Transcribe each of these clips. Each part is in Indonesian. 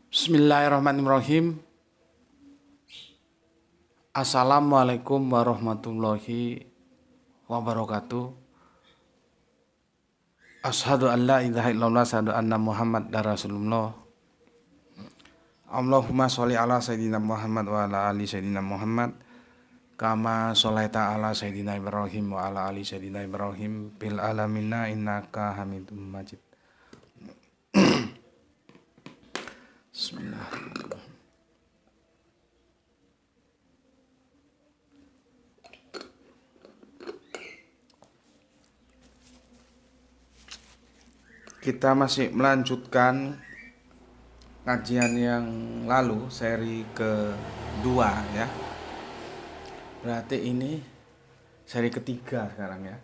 Bismillahirrahmanirrahim. Assalamualaikum warahmatullahi wabarakatuh. Asyhadu an la ilaha illallah, asyhadu anna Muhammad Rasulullah. Allahumma sholli ala sayyidina Muhammad wa ala ali sayyidina Muhammad. Kama sholaita ala sayyidina Ibrahim wa ala ali sayyidina Ibrahim bil alamina innaka Hamidum Majid. Bismillahirrahmanirrahim. Kita masih melanjutkan kajian yang lalu, seri kedua ya. Berarti ini seri ketiga sekarang ya.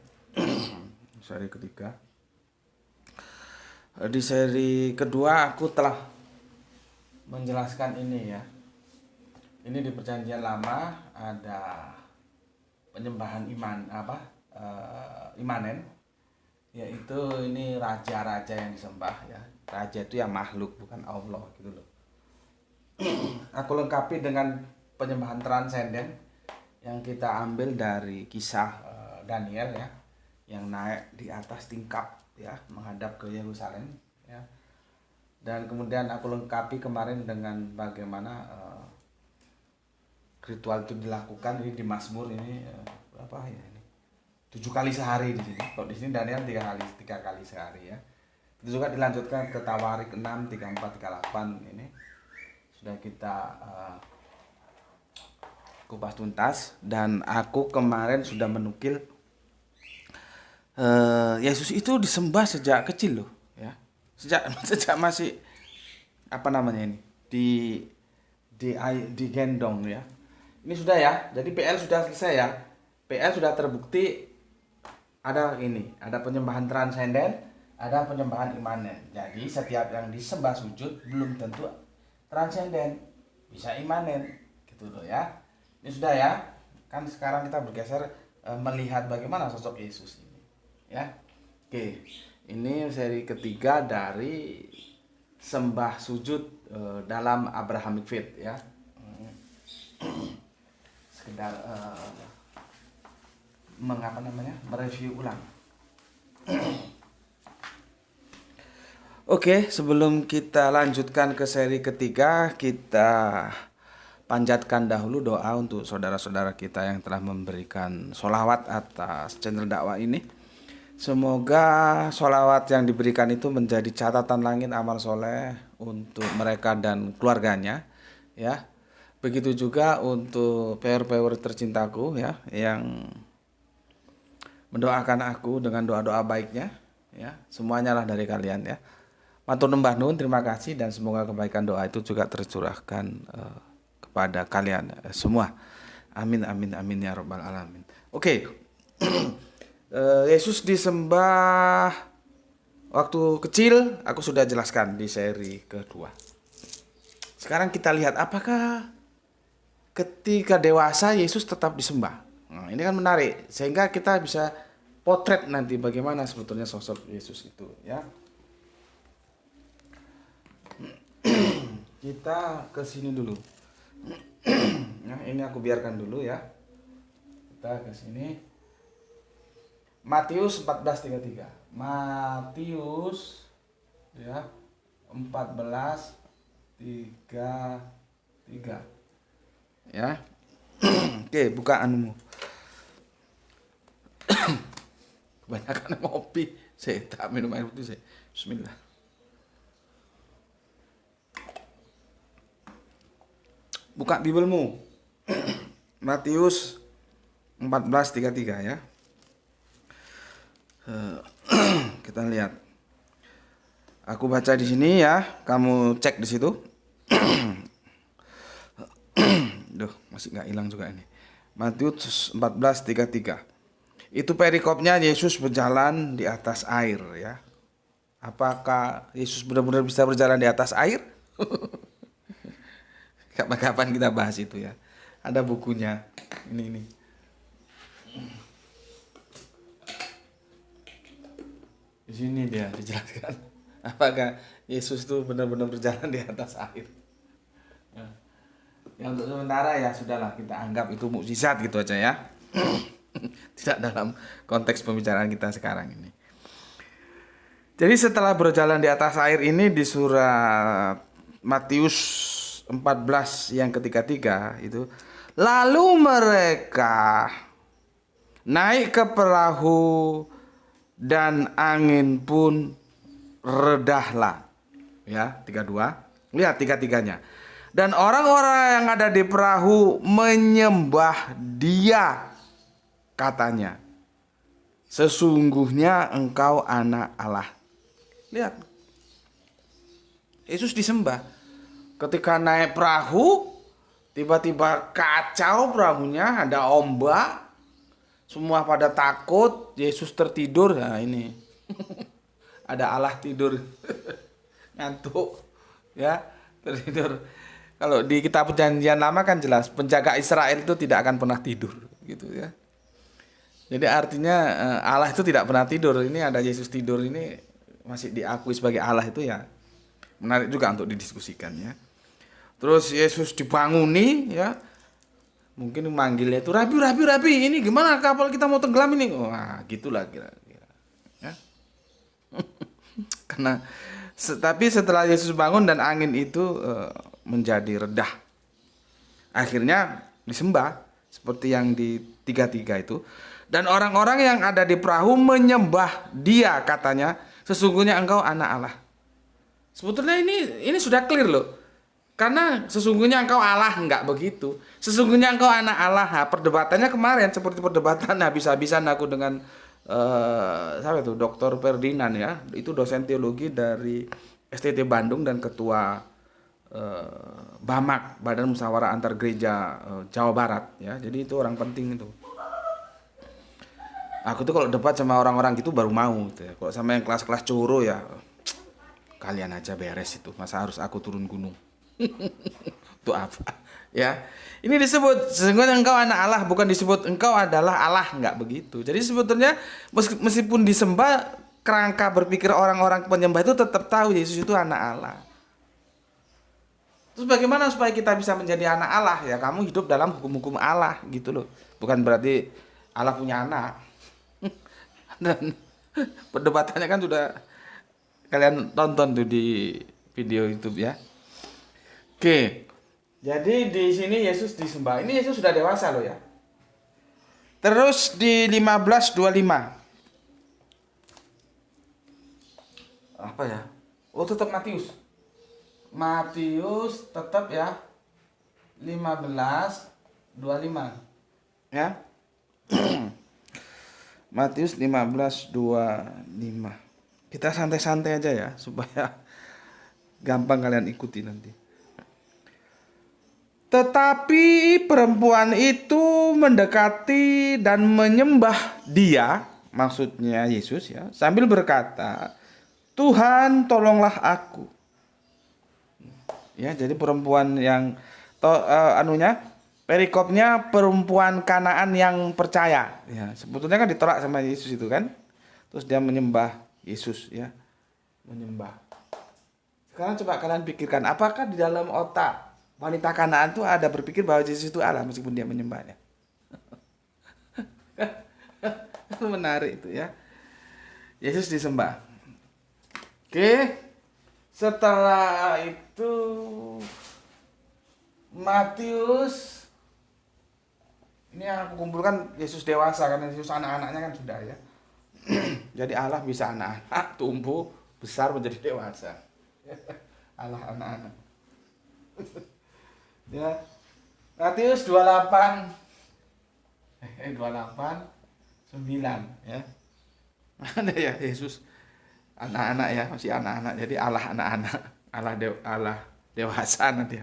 Seri ketiga. Di seri kedua aku telah menjelaskan ini ya. Ini di perjanjian lama ada penyembahan imanen, yaitu ini raja-raja yang disembah ya. Raja itu yang makhluk, bukan Allah gitu loh. Aku lengkapi dengan penyembahan transenden yang kita ambil dari kisah Daniel ya, yang naik di atas tingkap ya menghadap ke Yerusalem ya. Dan kemudian aku lengkapi kemarin dengan bagaimana ritual itu dilakukan. Ini di Mazmur ini berapa ya ini? 7 kali sehari di sini. Kalau di sini Daniel 3 kali sehari ya. Itu juga dilanjutkan ke Tawarik 6, 34, 38 ini sudah kita kupas tuntas. Dan aku kemarin sudah menukil Yesus itu disembah sejak kecil loh ya. Sejak masih ini digendong ya. Ini sudah ya. Jadi PL sudah selesai ya. PL sudah terbukti ada penyembahan transenden, ada penyembahan imanen. Jadi setiap yang disembah sujud belum tentu transenden, bisa imanen gitu loh ya. Ini sudah ya. Kan sekarang kita bergeser melihat bagaimana sosok Yesus ini ya. Oke, ini seri ketiga dari sembah sujud dalam Abrahamic Faith ya. Sekedar mereview ulang. Oke, sebelum kita lanjutkan ke seri ketiga, kita panjatkan dahulu doa untuk saudara-saudara kita yang telah memberikan sholawat atas channel dakwah ini. Semoga sholawat yang diberikan itu menjadi catatan langit amal soleh untuk mereka dan keluarganya ya. Begitu juga untuk PR-PR tercintaku ya, yang mendoakan aku dengan doa-doa baiknya ya. Semuanya lah dari kalian ya. Matur nembah nuwun, terima kasih, dan semoga kebaikan doa itu juga tercurahkan kepada kalian semua. Amin amin amin ya rabbal alamin. Oke. Yesus disembah waktu kecil aku sudah jelaskan di seri kedua. Sekarang kita lihat apakah ketika dewasa Yesus tetap disembah. Nah, ini kan menarik sehingga kita bisa potret nanti bagaimana sebetulnya sosok Yesus itu ya. Kita ke sini dulu. Nah, ini aku biarkan dulu ya. Kita ke sini. Matius 14:33. Matius ya 14:33. Ya. Oke, buka anumu. Kebanyakan ngopi. Saya tak minum air putih saya. Bismillah. Buka Bibelmu. Matius 14:33 ya. Kita lihat. Aku baca di sini ya, kamu cek di situ. Duh, masih nggak hilang juga ini. Matius 14:33. Itu perikopnya Yesus berjalan di atas air ya. Apakah Yesus benar-benar bisa berjalan di atas air? Kapan-kapan kita bahas itu ya. Ada bukunya. Ini. Di sini dia dijelaskan. Apakah Yesus itu benar-benar berjalan di atas air? Nah, ya untuk sementara ya sudahlah, kita anggap itu mukjizat gitu aja ya. Tidak dalam konteks pembicaraan kita sekarang ini. Jadi setelah berjalan di atas air ini di surat Matius 14 yang ketiga itu, lalu mereka naik ke perahu dan angin pun redahlah. Ya, 32. Lihat tiga-tiganya. Dan orang-orang yang ada di perahu menyembah Dia, katanya, sesungguhnya Engkau anak Allah. Lihat, Yesus disembah. Ketika naik perahu, tiba-tiba kacau perahunya, ada ombak, semua pada takut, Yesus tertidur. Nah ini ada Allah tidur, ngantuk, ya, tertidur. Kalau di kitab Perjanjian Lama kan jelas, penjaga Israel itu tidak akan pernah tidur, gitu ya. Jadi artinya Allah itu tidak pernah tidur. Ini ada Yesus tidur, ini masih diakui sebagai Allah, itu ya menarik juga untuk didiskusikan ya. Terus Yesus dibanguni ya, mungkin manggilnya itu rabi, ini gimana kapal kita mau tenggelam ini? Wah, gitulah kira-kira. Ya. Tapi setelah Yesus bangun dan angin itu menjadi redah, akhirnya disembah seperti yang di 33 itu. Dan orang-orang yang ada di perahu menyembah Dia, katanya, sesungguhnya Engkau anak Allah. Sebetulnya ini sudah clear loh. Karena sesungguhnya Engkau Allah, enggak begitu. Sesungguhnya Engkau anak Allah. Nah, perdebatannya kemarin seperti perdebatan habis-habisan aku dengan siapa itu, Dr. Ferdinand ya. Itu dosen teologi dari STT Bandung dan ketua BAMAK, Badan Musyawarah Antar Gereja Jawa Barat ya. Jadi itu orang penting itu. Aku tuh kalau debat sama orang-orang gitu baru mau gitu ya. Kalau sama yang kelas-kelas curo ya, kalian aja beres itu. Masa harus aku turun gunung? Itu apa? Ya. Ini disebut sesungguhnya Engkau anak Allah, bukan disebut Engkau adalah Allah, enggak begitu. Jadi sebetulnya meskipun disembah, kerangka berpikir orang-orang penyembah itu tetap tahu Yesus itu anak Allah. Terus bagaimana supaya kita bisa menjadi anak Allah? Ya kamu hidup dalam hukum-hukum Allah gitu loh. Bukan berarti Allah punya anak. Dan perdebatannya kan sudah kalian tonton tuh di video YouTube ya. Oke. Jadi di sini Yesus disembah. Ini Yesus sudah dewasa loh ya. Terus di 15:25. Apa ya? Oh, tetap Matius. Matius tetap ya. 15:25. Ya. Matius 15:25. Kita santai-santai aja ya supaya gampang kalian ikuti nanti. Tetapi perempuan itu mendekati dan menyembah Dia, maksudnya Yesus ya, sambil berkata, Tuhan tolonglah aku. Ya, jadi perempuan yang perikopnya perempuan Kanaan yang percaya. Ya, sebetulnya kan ditolak sama Yesus itu kan. Terus dia menyembah Yesus ya. Menyembah. Sekarang coba kalian pikirkan, apakah di dalam otak wanita Kanaan itu ada berpikir bahwa Yesus itu Allah meskipun dia menyembahnya? Menarik itu ya. Yesus disembah. Oke. Setelah itu Matius, ini yang aku kumpulkan Yesus dewasa, karena Yesus anak-anaknya kan sudah ya. Jadi Allah bisa anak-anak tumbuh besar menjadi dewasa. Allah anak-anak. Ya. Matius 28 9 ya. Ada ya Yesus anak-anak ya, masih anak-anak. Jadi Allah anak-anak, Allah dewasa nanti.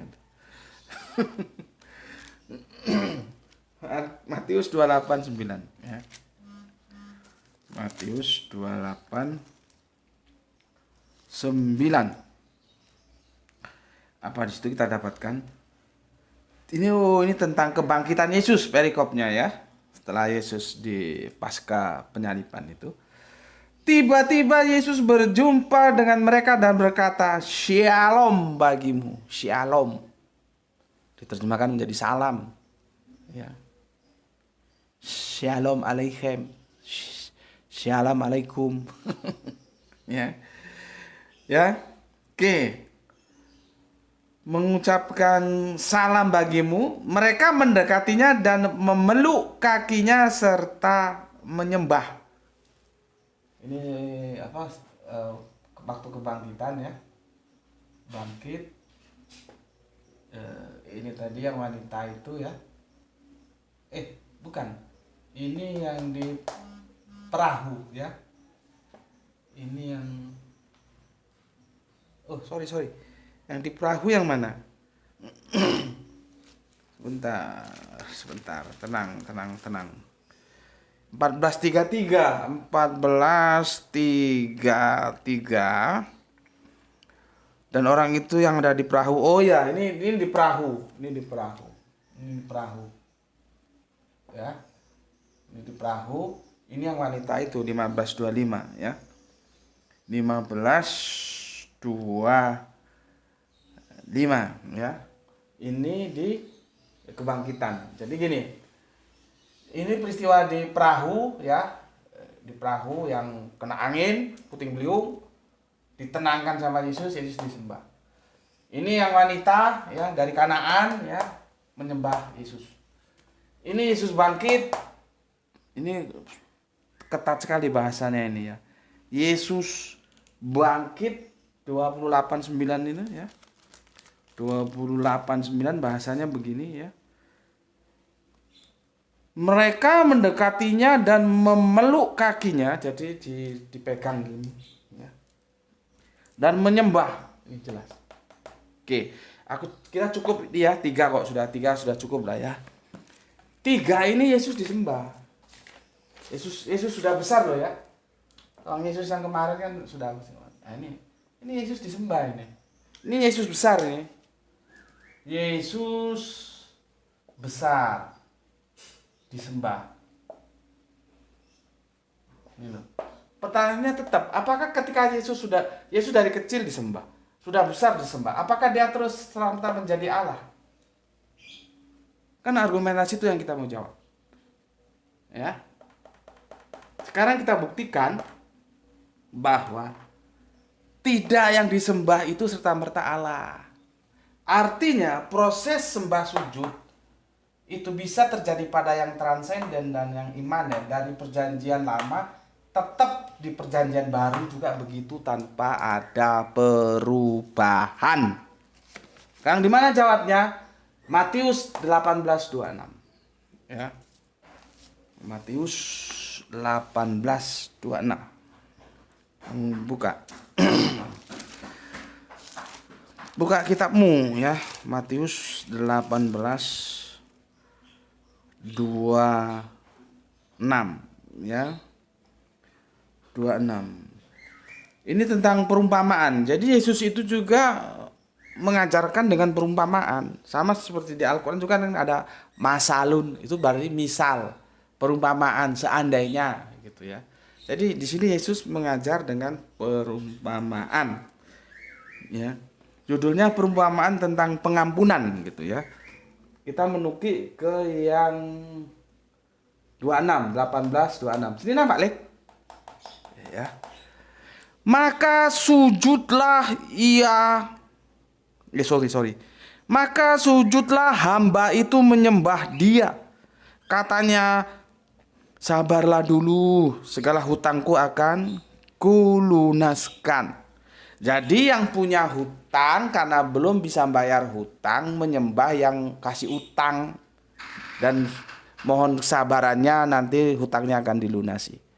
Matius 28:9 ya. Matius 28:9. Apa di situ kita dapatkan? Ini tentang kebangkitan Yesus perikopnya ya. Setelah Yesus di pasca penyaliban itu. Tiba-tiba Yesus berjumpa dengan mereka dan berkata, "Shalom bagimu." Shalom diterjemahkan menjadi salam. Ya. Shalom alaikum. Shalom alaikum. Ya. Ya. Oke. Mengucapkan salam bagimu, mereka mendekatinya dan memeluk kakinya serta menyembah. Ini apa, waktu kebangkitan ya, bangkit. Ini tadi yang wanita itu ya, bukan, ini yang di perahu ya, ini yang sorry, yang di perahu yang mana? sebentar, tenang. 14:33 dan orang itu yang ada di perahu. Oh ya, ini di perahu ya, ini di perahu. Ini yang wanita itu 15:25 ya, 15:25 ya. Ini di kebangkitan. Jadi gini, ini peristiwa di perahu ya, di perahu yang kena angin, puting beliung, ditenangkan sama Yesus disembah. Ini yang wanita ya dari Kanaan ya, menyembah Yesus. Ini Yesus bangkit. Ini ketat sekali bahasanya ini ya. Yesus bangkit 28:9 ini ya. 28:9 bahasanya begini ya. Mereka mendekatinya dan memeluk kakinya, jadi dipegang gini ya. Dan menyembah. Ini jelas. Oke, kita cukup ya, 3 kok, sudah cukup lah ya. 3 ini Yesus disembah. Yesus sudah besar loh ya. Orang Yesus yang kemarin kan sudah besar. Nah, ini Yesus disembah ini. Ini Yesus besar ini. Yesus besar disembah. Ini loh. Pertanyaannya tetap, apakah ketika Yesus dari kecil disembah, sudah besar disembah, apakah dia terus serta menjadi Allah? Kan argumentasi itu yang kita mau jawab. Ya. Sekarang kita buktikan bahwa tidak yang disembah itu serta-merta Allah. Artinya proses sembah sujud itu bisa terjadi pada yang transenden dan yang imanen. Dari perjanjian lama tetap di perjanjian baru juga begitu, tanpa ada perubahan. Sekarang di mana jawabnya? Matius 18:26. Ya. Matius 18:26. Buka. Buka kitabmu ya, Matius 18:26 ya. 26. Ini tentang perumpamaan. Jadi Yesus itu juga mengajarkan dengan perumpamaan. Sama seperti di Al-Qur'an juga kan ada masalun, itu berarti misal, perumpamaan, seandainya gitu ya. Jadi di sini Yesus mengajar dengan perumpamaan. Ya. Judulnya perumpamaan tentang pengampunan gitu ya. Kita menukik ke yang 18:26. Sini nampak, Lek? Ya. Maka sujudlah Maka sujudlah hamba itu menyembah dia. Katanya, sabarlah dulu, segala hutangku akan kulunaskan. Jadi yang punya hutang karena belum bisa bayar hutang, menyembah yang kasih utang. Dan mohon kesabarannya, nanti hutangnya akan dilunasi.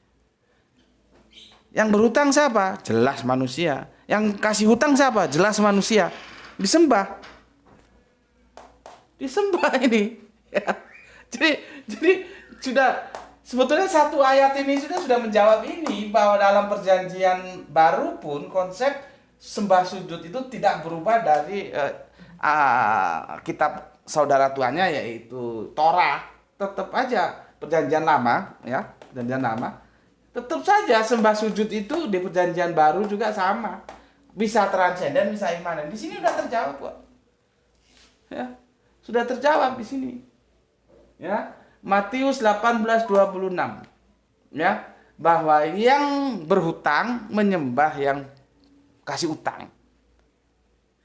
Yang berhutang siapa? Jelas manusia. Yang kasih hutang siapa? Jelas manusia. Disembah ini. Ya. Jadi sudah, sebetulnya satu ayat ini sudah menjawab ini, bahwa dalam perjanjian baru pun konsep sembah sujud itu tidak berubah dari kitab saudara tuanya, yaitu Torah. Tetap aja perjanjian lama ya, perjanjian lama Tetap saja sembah sujud itu di perjanjian baru juga sama. Bisa transenden, bisa imanen. Di sini udah terjawab kok. Ya, sudah terjawab di sini. Ya, Matius 18:26. Ya, bahwa yang berhutang menyembah yang kasih utang.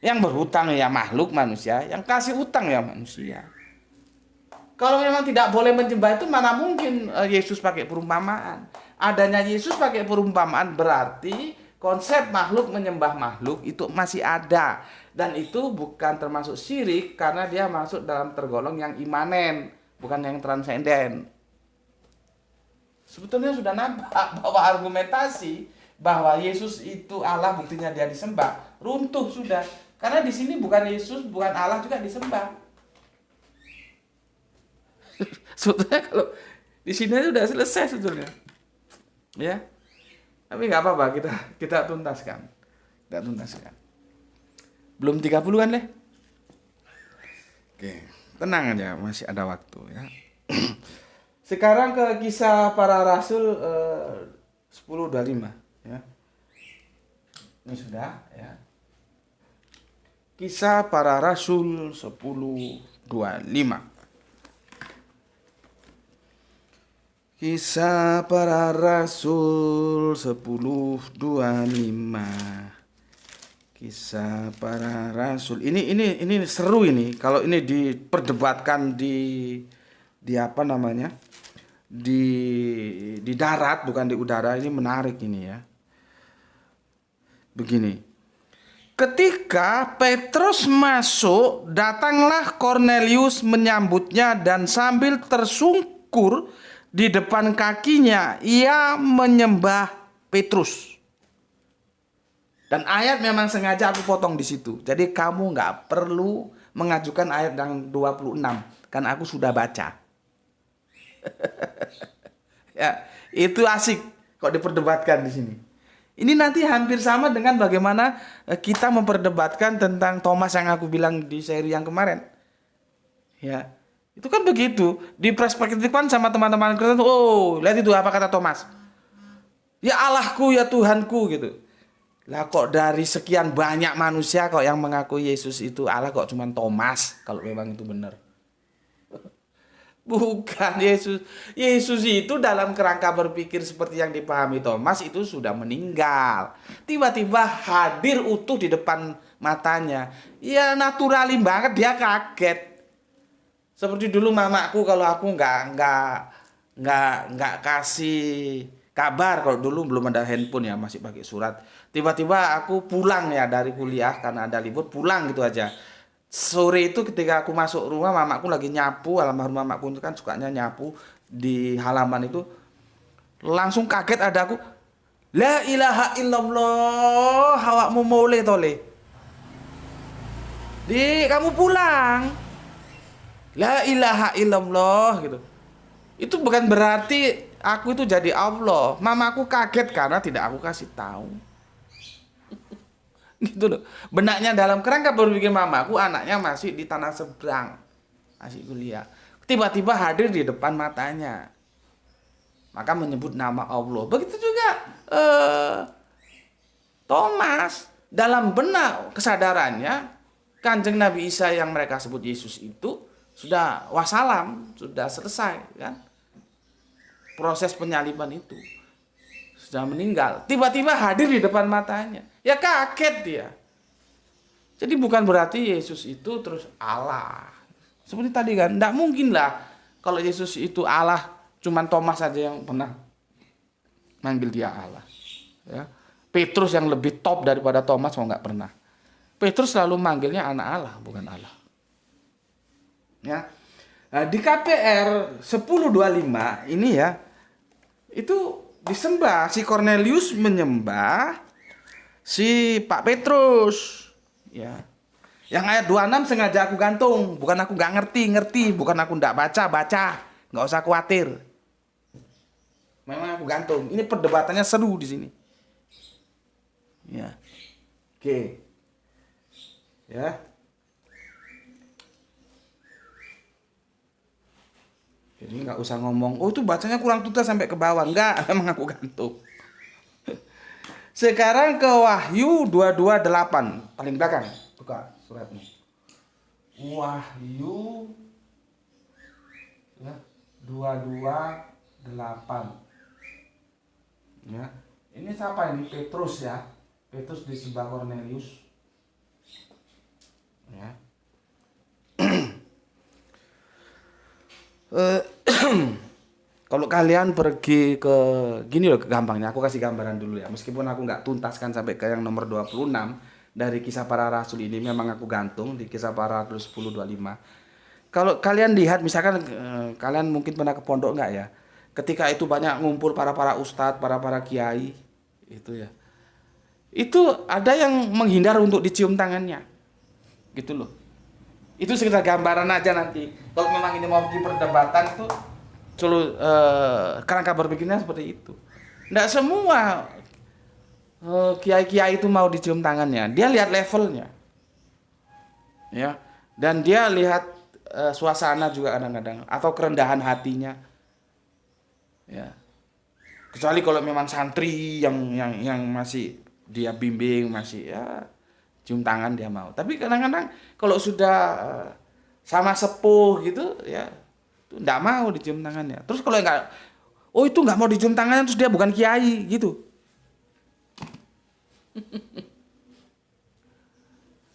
Yang berhutang ya makhluk manusia, yang kasih utang ya manusia. Kalau memang tidak boleh menyembah itu, mana mungkin Yesus pakai perumpamaan. Adanya Yesus pakai perumpamaan berarti konsep makhluk menyembah makhluk itu masih ada. Dan itu bukan termasuk syirik karena dia masuk dalam tergolong yang imanen, bukan yang transenden. Sebetulnya sudah nampak bahwa argumentasi bahwa Yesus itu Allah buktinya dia disembah runtuh sudah. Karena di sini bukan Yesus, bukan Allah juga disembah. Sebetulnya kalau di sini sudah selesai sebetulnya, ya. Tapi nggak apa-apa, kita tuntaskan, Belum 30 kan, Leh? Oke, tenang aja, masih ada waktu ya. Sekarang ke Kisah Para Rasul 10:25 ya. Ini sudah ya. Kisah Para Rasul 10:25. Kisah Para Rasul 10:25. Kisah Para Rasul. Ini seru ini. Kalau ini diperdebatkan di apa namanya? Di darat bukan di udara, ini menarik ini ya. Begini. Ketika Petrus masuk, datanglah Kornelius menyambutnya dan sambil tersungkur di depan kakinya, ia menyembah Petrus. Dan ayat memang sengaja aku potong di situ. Jadi kamu nggak perlu mengajukan ayat yang 26, kan aku sudah baca. Ya, itu asik kok diperdebatkan di sini. Ini nanti hampir sama dengan bagaimana kita memperdebatkan tentang Thomas yang aku bilang di seri yang kemarin. Ya. Itu kan begitu, diperspektifkan sama teman-teman Kristen. Oh, lihat itu apa kata Thomas. Ya Allahku, ya Tuhanku gitu. Lah kok dari sekian banyak manusia kok yang mengaku Yesus itu Allah kok cuma Thomas, kalau memang itu benar. Bukan Yesus. Yesus itu dalam kerangka berpikir seperti yang dipahami Thomas itu sudah meninggal. Tiba-tiba hadir utuh di depan matanya. Ya naturalim banget, dia kaget. Seperti dulu mamaku kalau aku nggak kasih kabar, kalau dulu belum ada handphone ya, masih pakai surat. Tiba-tiba aku pulang ya dari kuliah karena ada libur, pulang gitu aja. Sore itu ketika aku masuk rumah, mamaku lagi nyapu, almarhum mamaku itu kan sukanya nyapu di halaman itu. Langsung kaget ada aku. La ilaha illallah, awakmu mulai tole. Kamu pulang. La ilaha illallah gitu. Itu bukan berarti aku itu jadi Allah. Mamaku kaget karena tidak aku kasih tahu. Gitu loh. Benaknya dalam kerangka berpikir mamaku, anaknya masih di tanah seberang. Masih kuliah. Tiba-tiba hadir di depan matanya. Maka menyebut nama Allah. Begitu juga Thomas. Dalam benak kesadarannya, Kanjeng Nabi Isa yang mereka sebut Yesus itu sudah wassalam, sudah selesai kan. Proses penyaliban itu sudah meninggal. Tiba-tiba hadir di depan matanya. Ya kaget dia. Jadi bukan berarti Yesus itu terus Allah. Seperti tadi kan, tidak mungkin lah kalau Yesus itu Allah, cuman Thomas saja yang pernah manggil dia Allah. Ya. Petrus yang lebih top daripada Thomas mau nggak pernah. Petrus selalu manggilnya anak Allah, bukan Allah. Ya. Nah, di KPR 10:25 ini ya, itu disembah, si Cornelius menyembah si Pak Petrus ya. Yang ayat 26 sengaja aku gantung, bukan aku nggak ngerti, bukan aku nggak baca, nggak usah khawatir. Memang aku gantung. Ini perdebatannya seru di sini. Ya. Oke. Ya. Oke. Jadi nggak usah ngomong, oh itu bacanya kurang tuntas sampai ke bawah. Enggak, memang aku gantung. Sekarang ke Wahyu 228, paling belakang. Buka suratnya. Wahyu ya, 228. Ya. Ini siapa ini? Petrus ya. Petrus disembah Cornelius. Ya. Kalau kalian pergi ke gini loh gampangnya, aku kasih gambaran dulu ya. Meskipun aku nggak tuntaskan sampai ke yang nomor 26 dari Kisah Para Rasul ini, memang aku gantung di Kisah Para Rasul 10:25. Kalau kalian lihat misalkan kalian mungkin pernah ke pondok nggak ya? Ketika itu banyak ngumpul para ustadz, para kiai itu ya. Itu ada yang menghindar untuk dicium tangannya. Gitu loh. Itu sekedar gambaran aja nanti. Kalau memang ini mau di perdebatan tuh kerangka berpikirnya seperti itu. Nggak semua kiai-kiai itu mau dicium tangannya. Dia lihat levelnya, ya. Dan dia lihat suasana juga kadang-kadang atau kerendahan hatinya, ya. Kecuali kalau memang santri yang masih dia bimbing masih ya cium tangan dia mau. Tapi kadang-kadang kalau sudah sama sepuh gitu ya nggak mau dicium tangannya. Terus kalau nggak, oh itu nggak mau dicium tangannya terus dia bukan kiai gitu.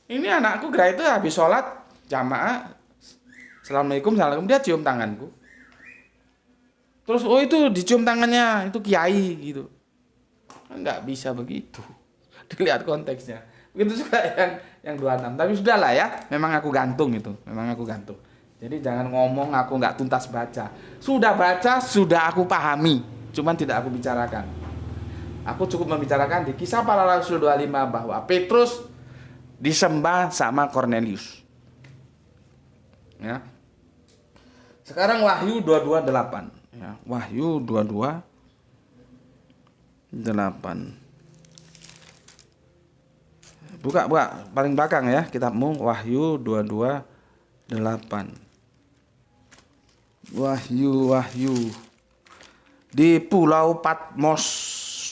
Ini anakku gerak itu habis sholat jamaah, assalamualaikum, dia cium tanganku. Terus oh itu dicium tangannya itu kiai gitu. Nggak bisa begitu. Dilihat konteksnya. Begitu juga yang 26. Tapi sudahlah ya, memang aku gantung itu, memang aku gantung. Jadi jangan ngomong aku nggak tuntas baca. Sudah baca, sudah aku pahami. Cuman tidak aku bicarakan. Aku cukup membicarakan di Kisah Para Rasul 25 bahwa Petrus disembah sama Cornelius. Ya. Sekarang Wahyu 228. Ya, Wahyu 228. Buka paling belakang ya kitabmu, Wahyu 228. Wahyu di Pulau Patmos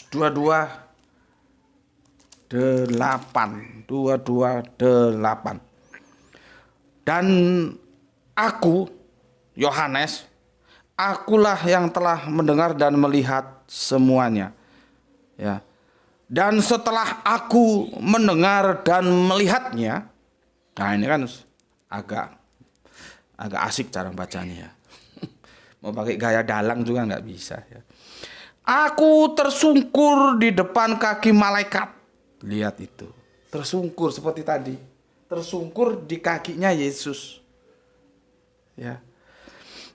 228. Dan aku Yohanes, akulah yang telah mendengar dan melihat semuanya. Ya. Dan setelah aku mendengar dan melihatnya, nah ini kan agak asik cara bacanya ya. Mau pakai gaya dalang juga nggak bisa ya. Aku tersungkur di depan kaki malaikat. Lihat itu. Tersungkur seperti tadi. Tersungkur di kakinya Yesus. Ya.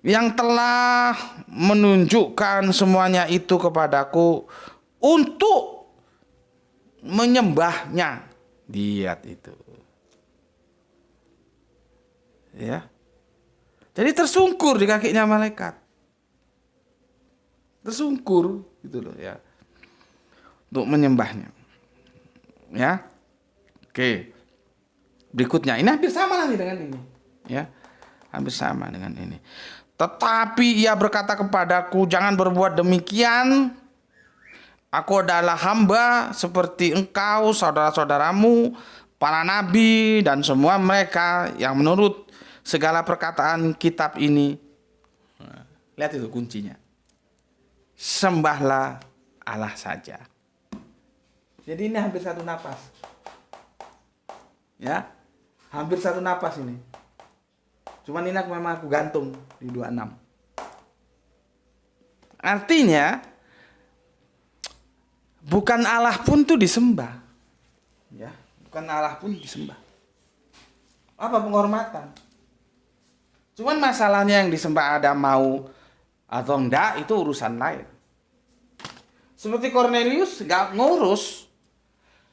Yang telah menunjukkan semuanya itu kepadaku untuk menyembahnya. Lihat itu. Ya. Jadi tersungkur di kakinya malaikat. Tersungkur gitu loh ya. Untuk menyembahnya. Ya. Oke. Berikutnya, ini hampir sama lagi dengan ini. Ya. Hampir sama dengan ini. Tetapi ia berkata kepadaku, jangan berbuat demikian. Aku adalah hamba seperti engkau, saudara-saudaramu, para nabi, dan semua mereka yang menurut segala perkataan kitab ini. Lihat itu kuncinya. Sembahlah Allah saja. Jadi ini hampir satu napas. Ya, hampir satu napas ini. Cuman ini memang aku gantung di 26. Artinya bukan Allah pun tuh disembah. Ya, bukan Allah pun disembah. Apa penghormatan? Cuman masalahnya yang disembah ada mau atau enggak itu urusan lain. Seperti Cornelius enggak ngurus.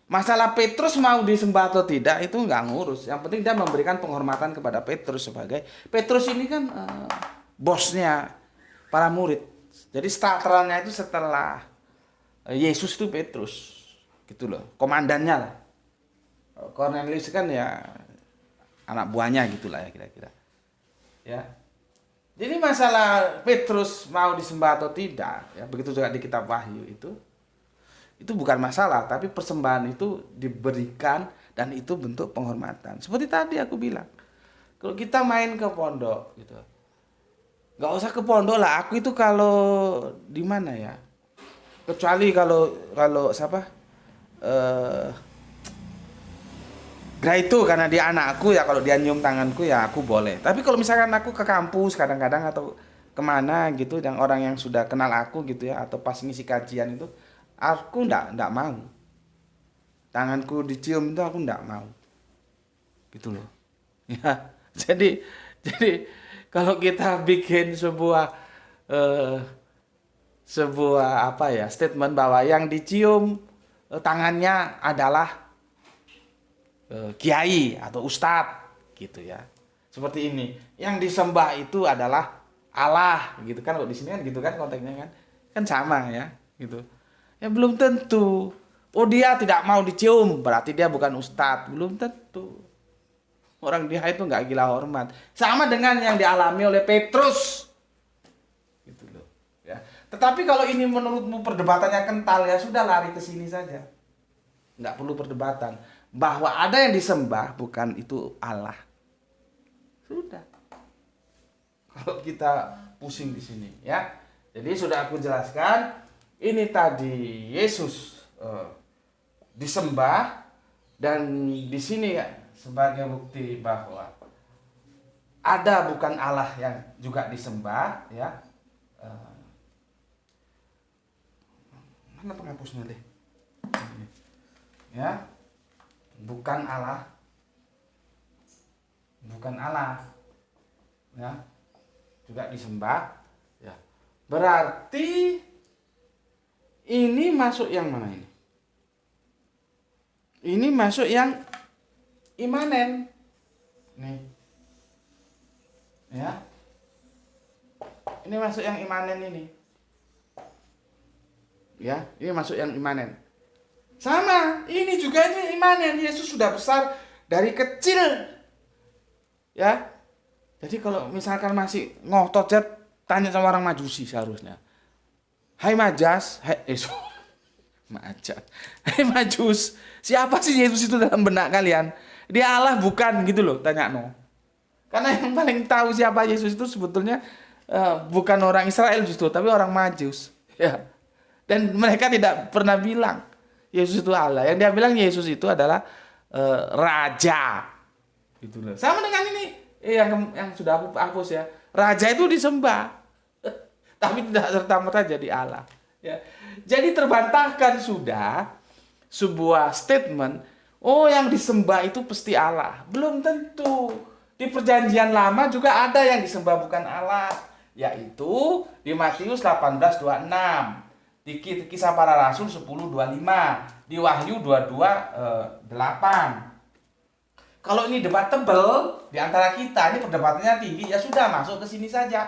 Masalah Petrus mau disembah atau tidak itu enggak ngurus. Yang penting dia memberikan penghormatan kepada Petrus sebagai Petrus ini kan bosnya para murid. Jadi starternya itu setelah Yesus itu Petrus. Gitu loh, komandannya lah. Cornelius kan ya anak buahnya gitulah ya kira-kira. Ya. Jadi masalah Petrus mau disembah atau tidak, ya begitu juga di kitab Wahyu itu bukan masalah, tapi persembahan itu diberikan dan itu bentuk penghormatan. Seperti tadi aku bilang, kalau kita main ke pondok gitu, nggak usah ke pondok lah. Aku itu kalau di mana ya, kecuali kalau siapa, eh itu karena dia anakku ya, kalau dia nyium tanganku ya aku boleh. Tapi kalau misalkan aku ke kampus kadang-kadang atau kemana gitu, yang orang yang sudah kenal aku gitu ya, atau pas ngisi kajian itu, aku ndak mau. Tanganku dicium itu aku ndak mau. Gitu loh. Ya, jadi kalau kita bikin eh, sebuah apa ya, statement bahwa yang dicium tangannya adalah kiai atau ustadz gitu ya, seperti ini, yang disembah itu adalah Allah gitu kan. Kalau di sini kan gitu kan konteksnya kan sama ya gitu ya. Belum tentu, oh dia tidak mau dicium berarti dia bukan ustadz, belum tentu. Orang dia itu nggak gila hormat, sama dengan yang dialami oleh Petrus gitu loh ya. Tetapi kalau ini menurutmu perdebatannya kental, ya sudah, lari ke sini saja, nggak perlu perdebatan bahwa ada yang disembah bukan itu Allah. Sudah. Kalau kita pusing di sini ya. Jadi sudah aku jelaskan, ini tadi Yesus disembah, dan di sini ya, sebagai bukti bahwa ada bukan Allah yang juga disembah ya. Mana penghapusnya deh? Ya. Bukan Allah ya, juga disembah ya. Berarti ini masuk yang mana ini? Ini masuk yang imanen nih ya. Ini masuk yang imanen ini ya. Ini masuk yang imanen. Sama, ini juga ini imanen. Yesus sudah besar dari kecil. Ya. Jadi kalau misalkan masih ngotot, tanya sama orang Majusi seharusnya. Hai Majas, Majas. Hai Majus, siapa sih Yesus itu dalam benak kalian? Dia Allah bukan gitu loh, tanya no. Karena yang paling tahu siapa Yesus itu sebetulnya bukan orang Israel justru, tapi orang Majus. Ya. Dan mereka tidak pernah bilang Yesus itu Allah. Yang dia bilang Yesus itu adalah raja. Gitu loh. Sama dengan ini yang sudah aku hapus ya. Raja itu disembah. Tapi tidak serta-merta jadi Allah. Ya. Jadi terbantahkan sudah sebuah statement, oh yang disembah itu pasti Allah. Belum tentu. Di Perjanjian Lama juga ada yang disembah bukan Allah, yaitu di Matius 18:26. Di Kisah Para Rasul 10:25, di Wahyu 22:8. Kalau ini debat tebel di antara kita, ini perdebatannya tinggi, ya sudah masuk ke sini saja.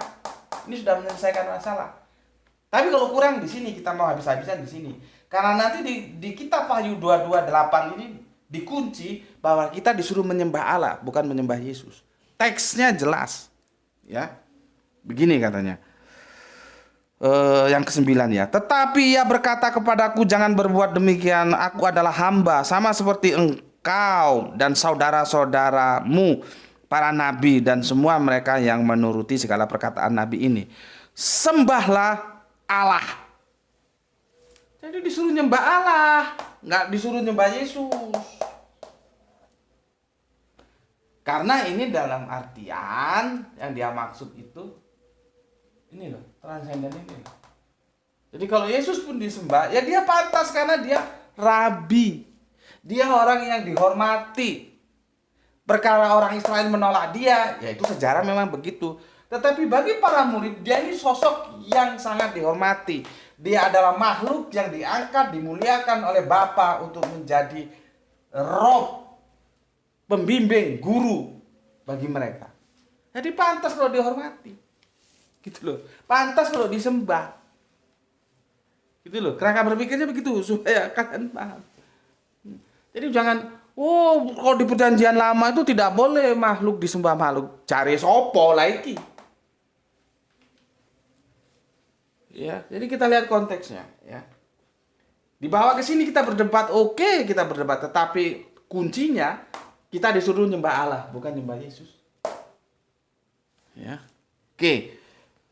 Ini sudah menyelesaikan masalah. Tapi kalau kurang di sini, kita mau habis-habisan di sini. Karena nanti di kitab Wahyu 22:8 ini dikunci bahwa kita disuruh menyembah Allah, bukan menyembah Yesus. Teksnya jelas. Ya. Begini katanya. Yang ke-9 ya. Tetapi ia berkata kepadaku, jangan berbuat demikian. Aku adalah hamba, sama seperti engkau dan saudara-saudaramu, para nabi dan semua mereka yang menuruti segala perkataan nabi ini. Sembahlah Allah. Jadi disuruh nyembah Allah, nggak disuruh nyembah Yesus. Karena ini dalam artian yang dia maksud itu ini loh, transenden ini loh. Jadi kalau Yesus pun disembah, ya dia pantas karena dia rabi. Dia orang yang dihormati. Perkara orang Israel menolak dia, ya itu sejarah memang begitu. Tetapi bagi para murid, dia ini sosok yang sangat dihormati. Dia adalah makhluk yang diangkat, dimuliakan oleh Bapa untuk menjadi roh, pembimbing, guru bagi mereka. Jadi pantas kalau dihormati. Gitu loh. Pantas kalau disembah. Gitu loh. Kerangka berpikirnya begitu supaya kalian paham. Jadi jangan, oh kalau di Perjanjian Lama itu tidak boleh makhluk disembah makhluk. Cari sopo lagi. Ya, jadi kita lihat konteksnya, ya. Dibawa ke sini kita berdebat, oke, kita berdebat, tetapi kuncinya kita disuruh nyembah Allah, bukan nyembah Yesus. Ya. Oke.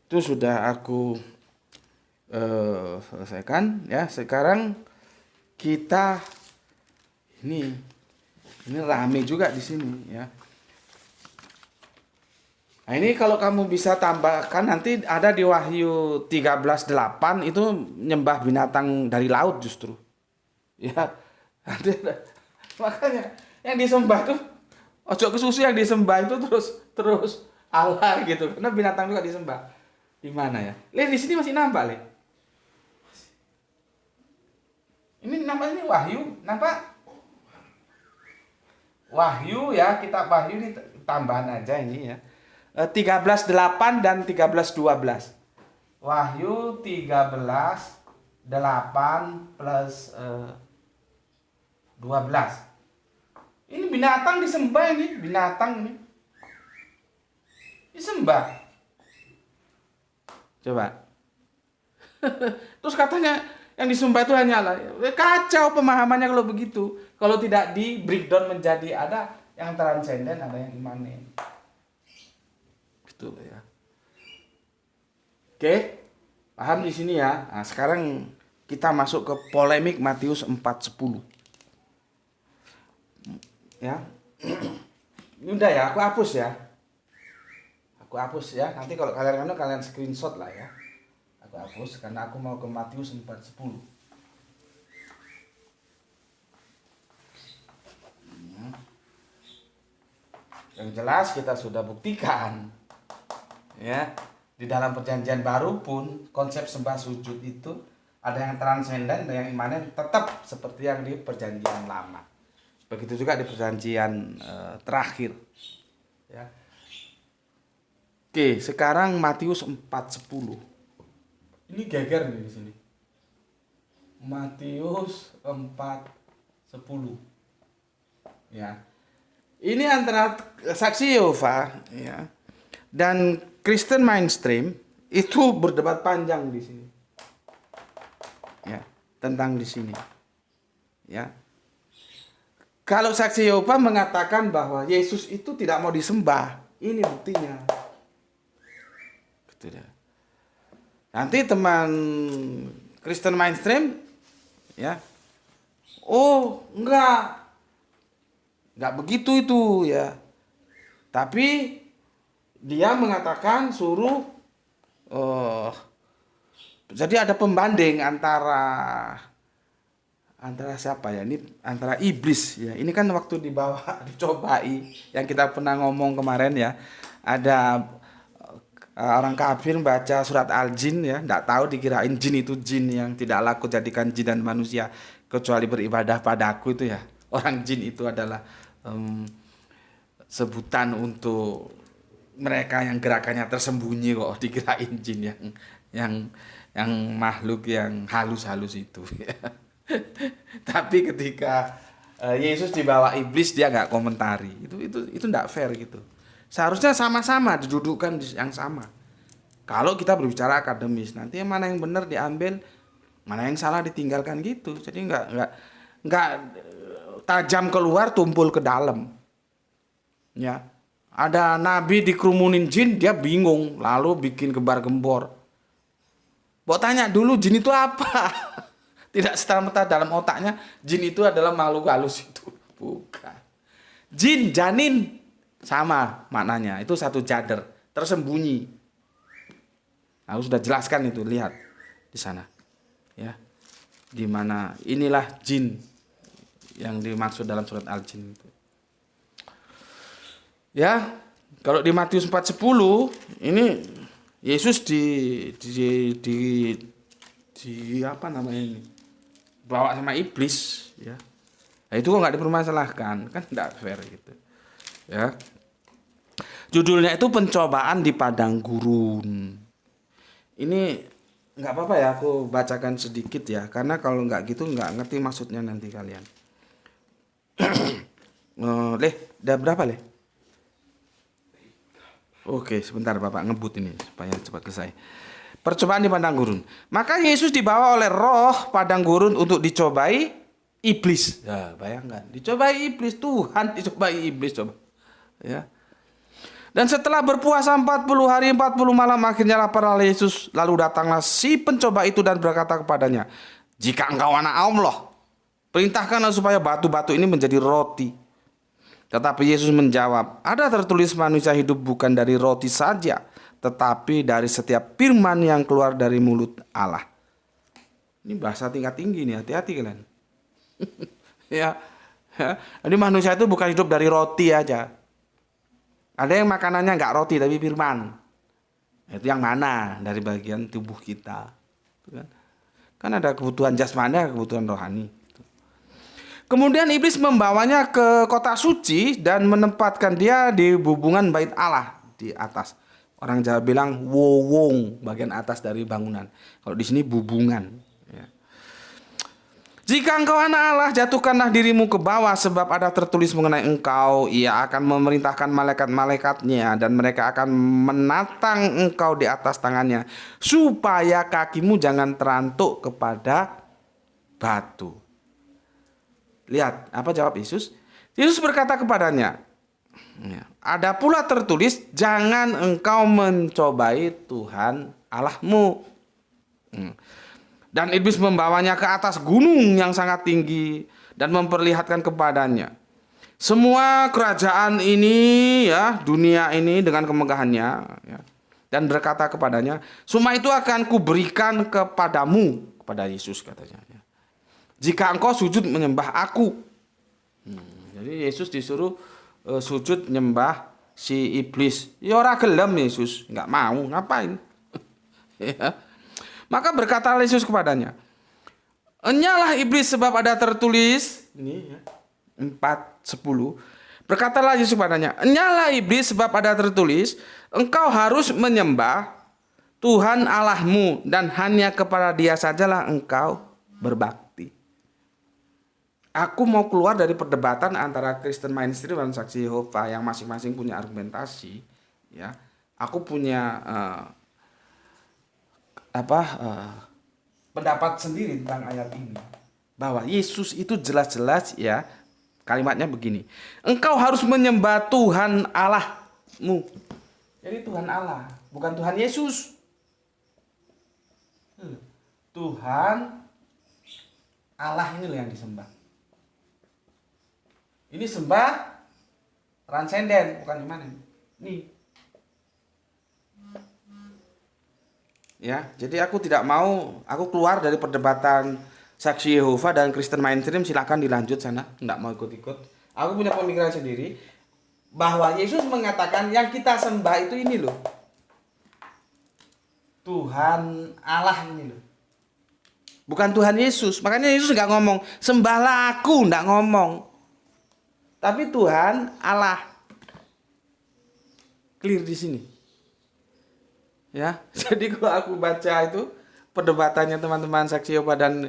Itu sudah aku selesaikan, ya. Sekarang kita ini rame juga di sini, ya. Nah, ini kalau kamu bisa tambahkan, nanti ada di Wahyu 13:8 itu nyembah binatang dari laut justru. Ya. Nanti makanya yang disembah tuh ojo kesusu, yang disembah itu terus Allah gitu. Karena binatang juga disembah. Di mana ya? Lihat di sini masih nampak, Le. Ini namanya ini Wahyu, nampak? Wahyu ya, kitab Wahyu ini tambahan aja ini ya. 13:8 dan 13:12. Wahyu 13:8 plus 12. Ini binatang disembah, ini binatang ini disembah. Coba. Terus katanya yang disembah itu hanyalah, kacau pemahamannya kalau begitu. Kalau tidak di breakdown menjadi ada yang transenden, ada yang imanen. Gitu ya. Oke, paham di sini ya. Nah, sekarang kita masuk ke polemik Matius 4:10. Ya. Ini udah ya, aku hapus ya. Aku hapus ya. Nanti kalau kalian screenshot lah ya. Aku hapus karena aku mau ke Matius 4:10. Yang jelas kita sudah buktikan, ya, di dalam perjanjian baru pun konsep sembah sujud itu ada yang transenden, ada yang imanen, tetap seperti yang di perjanjian lama. Begitu juga di perjanjian terakhir, ya. Oke, sekarang Matius 4:10. Ini geger nih di sini. Matius 4:10. Ya. Ini antara saksi Yehova, ya, dan Kristen mainstream itu berdebat panjang di sini, ya, tentang di sini, ya. Kalau saksi Yehova mengatakan bahwa Yesus itu tidak mau disembah, ini buktinya. Gitu ya. Nanti teman Kristen mainstream, ya, oh nggak begitu itu ya. Tapi dia mengatakan suruh jadi ada pembanding antara siapa ya? Ini antara iblis ya. Ini kan waktu dicobai yang kita pernah ngomong kemarin ya. Ada orang kafir baca surat Al-Jin ya, nggak tahu dikirain jin itu jin yang tidak laku jadikan jin dan manusia kecuali beribadah padaku itu ya. Orang jin itu adalah sebutan untuk mereka yang gerakannya tersembunyi kok, dikirain jin yang makhluk yang halus-halus itu. Tapi ketika Yesus dibawa iblis, dia nggak komentari. Itu nggak fair gitu. Seharusnya sama-sama didudukkan yang sama. Kalau kita berbicara akademis, nanti mana yang benar diambil, mana yang salah ditinggalkan gitu. Jadi nggak tajam keluar tumpul ke dalam. Ya. Ada nabi dikerumunin jin, dia bingung, lalu bikin gembar-gembor. Mau tanya dulu jin itu apa? Tidak serta-merta dalam otaknya jin itu adalah makhluk halus itu. Bukan. Jin, janin sama maknanya. Itu satu jader, tersembunyi. Aku sudah jelaskan itu, lihat di sana. Ya. Di mana inilah jin yang dimaksud dalam surat Al-Jin itu. Ya, kalau di Matius 4:10 ini Yesus di apa namanya ini? Bawa sama iblis ya. Nah, itu kok nggak dipermasalahkan, kan tidak fair gitu. Ya. Judulnya itu pencobaan di padang gurun. Ini nggak apa-apa ya, aku bacakan sedikit ya, karena kalau nggak gitu nggak ngerti maksudnya nanti kalian. Udah berapa leh? Oke, sebentar Bapak ngebut ini supaya cepat selesai. Percobaan di padang gurun. Maka Yesus dibawa oleh roh padang gurun untuk dicobai iblis. Ya, bayangkan, dicobai iblis, Tuhan dicobai iblis coba. Ya. Dan setelah berpuasa 40 hari 40 malam akhirnya lapar oleh Yesus. Lalu datanglah si pencoba itu dan berkata kepadanya, "Jika engkau anak Allah, perintahkanlah supaya batu-batu ini menjadi roti." Tetapi Yesus menjawab, "Ada tertulis manusia hidup bukan dari roti saja, tetapi dari setiap firman yang keluar dari mulut Allah." Ini bahasa tingkat tinggi nih, hati-hati kalian. Ya. Jadi manusia itu bukan hidup dari roti aja. Ada yang makanannya nggak roti tapi firman. Itu yang mana dari bagian tubuh kita. Kan ada kebutuhan jasmani, ada kebutuhan rohani. Kemudian iblis membawanya ke kota suci dan menempatkan dia di bubungan bait Allah di atas. Orang Jawa bilang wowong, bagian atas dari bangunan. Kalau di sini bubungan. Ya. "Jika engkau anak Allah, jatuhkanlah dirimu ke bawah, sebab ada tertulis mengenai engkau, Ia akan memerintahkan malaikat-malaikatnya dan mereka akan menatang engkau di atas tangannya, supaya kakimu jangan terantuk kepada batu." Lihat, apa jawab Yesus? Yesus berkata kepadanya, "Ada pula tertulis, jangan engkau mencobai Tuhan Allahmu." Dan iblis membawanya ke atas gunung yang sangat tinggi dan memperlihatkan kepadanya semua kerajaan ini, ya, dunia ini dengan kemegahannya, ya, dan berkata kepadanya, "Semua itu akan kuberikan kepadamu," kepada Yesus katanya, ya, "jika engkau sujud menyembah aku." Jadi Yesus disuruh sujud menyembah si iblis. Ya ora gelem Yesus, nggak mau, ngapain? Ya. Maka berkata Yesus kepadanya, "Enyalah iblis, sebab ada tertulis," ini ya, 4:10. Berkatalah Yesus kepadanya, "Enyalah iblis, sebab ada tertulis, engkau harus menyembah Tuhan Allahmu dan hanya kepada Dia sajalah engkau berbakti." Aku mau keluar dari perdebatan antara Kristen mainstream dan Saksi Yehova yang masing-masing punya argumentasi. Ya, aku punya pendapat sendiri tentang ayat ini, bahwa Yesus itu jelas-jelas, ya, kalimatnya begini, engkau harus menyembah Tuhan Allahmu. Jadi Tuhan Allah, bukan Tuhan Yesus. Tuhan Allah ini loh yang disembah. Ini sembah transenden, bukan imanen. Nih. Ya, jadi aku tidak mau, aku keluar dari perdebatan Saksi Yehova dan Kristen mainstream, silakan dilanjut sana, tidak mau ikut-ikut. Aku punya pemikiran sendiri bahwa Yesus mengatakan yang kita sembah itu ini loh, Tuhan Allah ini loh, bukan Tuhan Yesus. Makanya Yesus nggak ngomong sembahlah aku, nggak ngomong, tapi Tuhan Allah. Clear di sini. Ya, jadi kalau aku baca itu perdebatannya teman-teman Saksi Yehova dan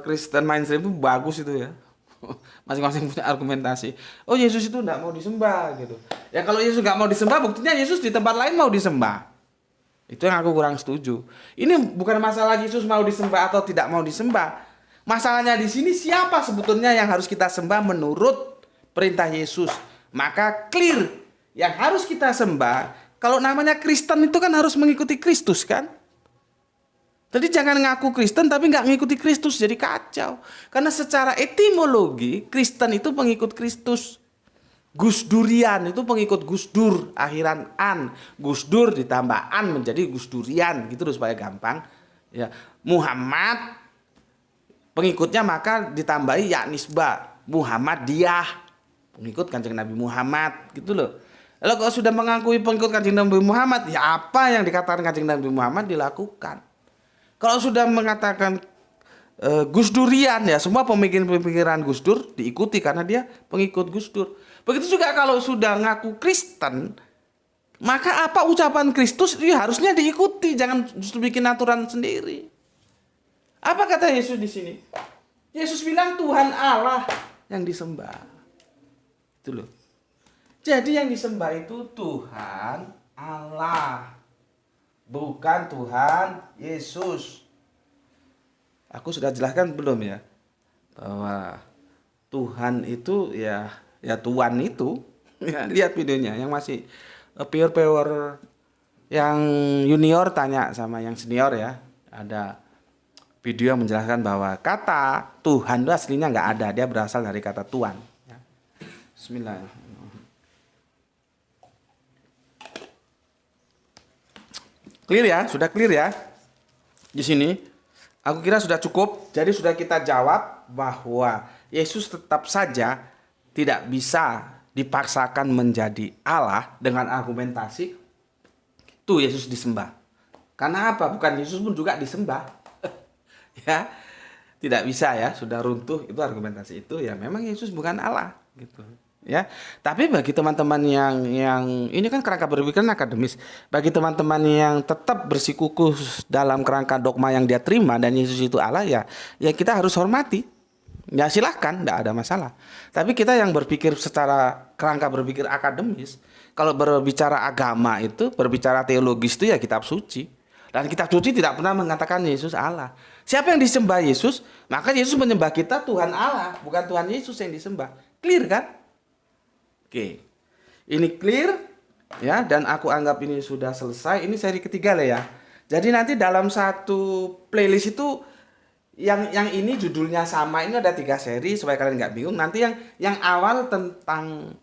Kristen mainstream itu bagus itu ya. Masing-masing punya argumentasi. Oh, Yesus itu enggak mau disembah gitu. Ya kalau Yesus enggak mau disembah, buktinya Yesus di tempat lain mau disembah. Itu yang aku kurang setuju. Ini bukan masalah Yesus mau disembah atau tidak mau disembah. Masalahnya di sini siapa sebetulnya yang harus kita sembah menurut perintah Yesus. Maka clear, yang harus kita sembah, kalau namanya Kristen itu kan harus mengikuti Kristus kan. Jadi jangan ngaku Kristen tapi nggak mengikuti Kristus, jadi kacau. Karena secara etimologi Kristen itu pengikut Kristus. Gusdurian itu pengikut Gusdur, akhiran an. Gusdur ditambah an menjadi Gusdurian gitu loh supaya gampang. Ya, Muhammad pengikutnya maka ditambahi ya nisbah, Muhammadiyah, pengikut Kanjeng Nabi Muhammad gitu loh. Lalu kalau sudah mengakui pengikut Kanjeng Nabi Muhammad, ya apa yang dikatakan Kanjeng Nabi Muhammad dilakukan. Kalau sudah mengatakan Gusdurian, ya semua pemikiran Gusdur diikuti karena dia pengikut Gusdur. Begitu juga kalau sudah ngaku Kristen, maka apa ucapan Kristus ya harusnya diikuti, jangan justru bikin aturan sendiri. Apa kata Yesus di sini? Yesus bilang Tuhan Allah yang disembah. Itu loh. Jadi yang disembah itu Tuhan Allah. bukan Tuhan Yesus. Aku sudah jelaskan belum ya, bahwa Tuhan itu ya Tuhan itu. Ya, lihat videonya yang masih pure yang junior tanya sama yang senior ya. Ada video yang menjelaskan bahwa kata Tuhan itu aslinya nggak ada, dia berasal dari kata Tuhan. Ya. Bismillahirrahmanirrahim. Clear ya, sudah clear ya. Di sini aku kira sudah cukup. Jadi sudah kita jawab bahwa Yesus tetap saja tidak bisa dipaksakan menjadi Allah dengan argumentasi tuh Yesus disembah. Karena apa? Bukan Yesus pun juga disembah. Ya, tidak bisa ya, sudah runtuh itu argumentasi itu ya. Memang Yesus bukan Allah gitu. Ya, tapi bagi teman-teman yang ini kan kerangka berpikir akademis, bagi teman-teman yang tetap bersikukuh dalam kerangka dogma yang dia terima dan Yesus itu Allah ya kita harus hormati. Ya silahkan, tidak ada masalah. Tapi kita yang berpikir secara kerangka berpikir akademis, kalau berbicara agama itu, berbicara teologis itu ya kitab suci. Dan kitab suci tidak pernah mengatakan Yesus Allah. Siapa yang disembah Yesus, maka Yesus menyembah kita Tuhan Allah, bukan Tuhan Yesus yang disembah. Clear kan? Oke, ini clear ya, dan aku anggap ini sudah selesai. Ini seri ketiga lah ya. Jadi nanti dalam satu playlist itu yang ini judulnya sama, ini ada 3 seri supaya kalian nggak bingung. Nanti yang awal tentang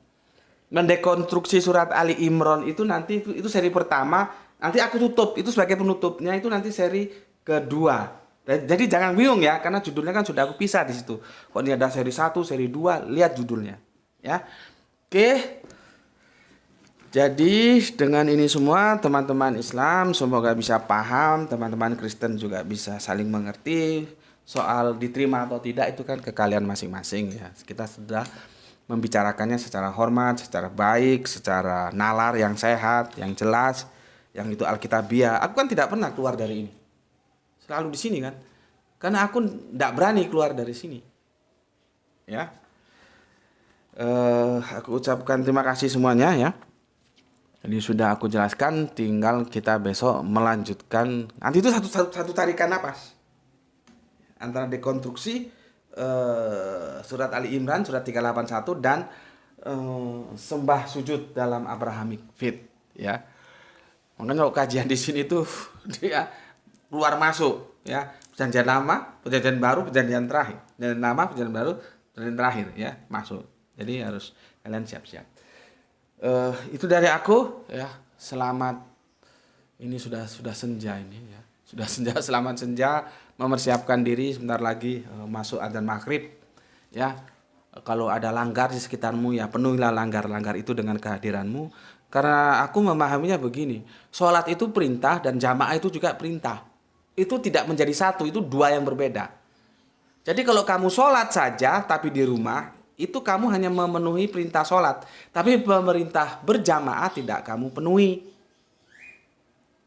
mendekonstruksi surat Ali Imran itu nanti itu seri pertama. Nanti aku tutup itu sebagai penutupnya, itu nanti seri kedua. Jadi jangan bingung ya, karena judulnya kan sudah aku pisah di situ. Kok ini ada seri 1, seri 2, lihat judulnya ya. Oke, jadi dengan ini semua teman-teman Islam semoga bisa paham, teman-teman Kristen juga bisa saling mengerti. Soal diterima atau tidak itu kan ke kalian masing-masing ya. Kita sudah membicarakannya secara hormat, secara baik, secara nalar yang sehat, yang jelas, yang itu Alkitabiah. Aku kan tidak pernah keluar dari ini, selalu di sini kan, karena aku tidak berani keluar dari sini ya. Aku ucapkan terima kasih semuanya ya. Jadi sudah aku jelaskan, tinggal kita besok melanjutkan. Nanti itu satu tarikan napas antara dekonstruksi surat Ali Imran surat 381 dan sembah sujud dalam Abrahamic faith ya. Makanya kalau kajian di sini tuh dia keluar masuk ya, perjanjian lama, perjanjian baru, perjanjian terakhir, perjanjian lama, perjanjian baru, perjanjian terakhir ya, masuk. Jadi harus kalian siap-siap. Itu dari aku ya. Selamat, ini sudah senja ini ya. Sudah senja, selamat senja, mempersiapkan diri sebentar lagi masuk adzan maghrib ya. Kalau ada langgar di sekitarmu ya penuhilah langgar-langgar itu dengan kehadiranmu. Karena aku memahaminya begini, sholat itu perintah dan jamaah itu juga perintah. Itu tidak menjadi satu, itu 2 yang berbeda. Jadi kalau kamu sholat saja tapi di rumah, itu kamu hanya memenuhi perintah sholat. Tapi pemerintah berjamaah tidak kamu penuhi.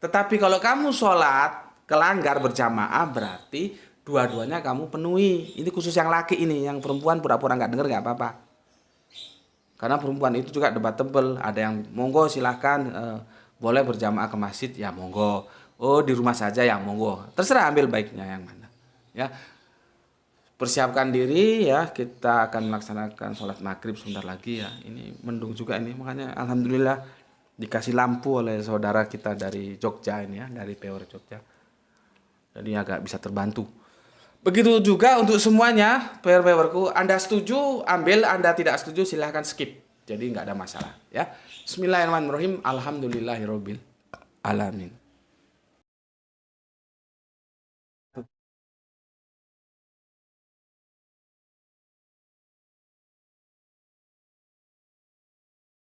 Tetapi kalau kamu sholat kelanggar berjamaah berarti dua-duanya kamu penuhi. Ini khusus yang laki ini, yang perempuan pura-pura nggak dengar nggak apa-apa. Karena perempuan itu juga debatable. Ada yang monggo silahkan boleh berjamaah ke masjid ya monggo. Oh di rumah saja ya monggo. Terserah ambil baiknya yang mana. Ya. Persiapkan diri ya, kita akan melaksanakan sholat maghrib sebentar lagi ya. Ini mendung juga ini, makanya alhamdulillah dikasih lampu oleh saudara kita dari Jogja ini ya, dari PWR Jogja. Jadi agak bisa terbantu. Begitu juga untuk semuanya PWR-PWRku, Anda setuju ambil, Anda tidak setuju silahkan skip. Jadi nggak ada masalah ya. Bismillahirrahmanirrahim. Alhamdulillahirabbil alamin.